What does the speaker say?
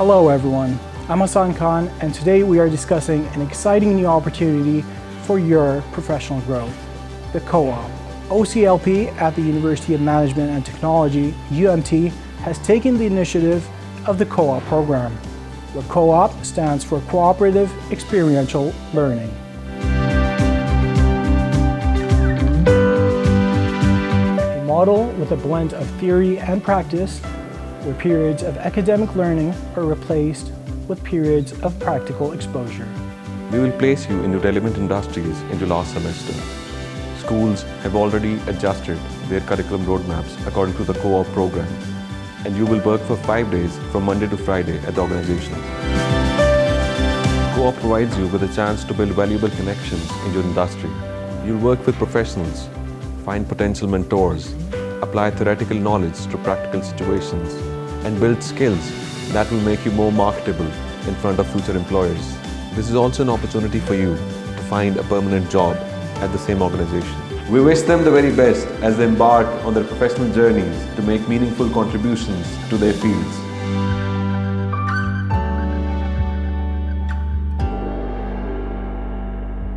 Hello everyone, I'm Hassan Khan, and today we are discussing an exciting new opportunity for your professional growth, the co-op. OCLP at the University of Management and Technology, UMT, has taken the initiative of the co-op program, where co-op stands for Cooperative Experiential Learning. A model with a blend of theory and practice, where periods of academic learning are replaced with periods of practical exposure. We will place you into relevant industries into last semester. Schools have already adjusted their curriculum roadmaps according to the co-op program, and you will work for 5 days from Monday to Friday at the organization. Co-op provides you with a chance to build valuable connections in your industry. You'll work with professionals, find potential mentors, apply theoretical knowledge to practical situations, and build skills that will make you more marketable in front of future employers. This is also an opportunity for you to find a permanent job at the same organization. We wish them the very best as they embark on their professional journeys to make meaningful contributions to their fields.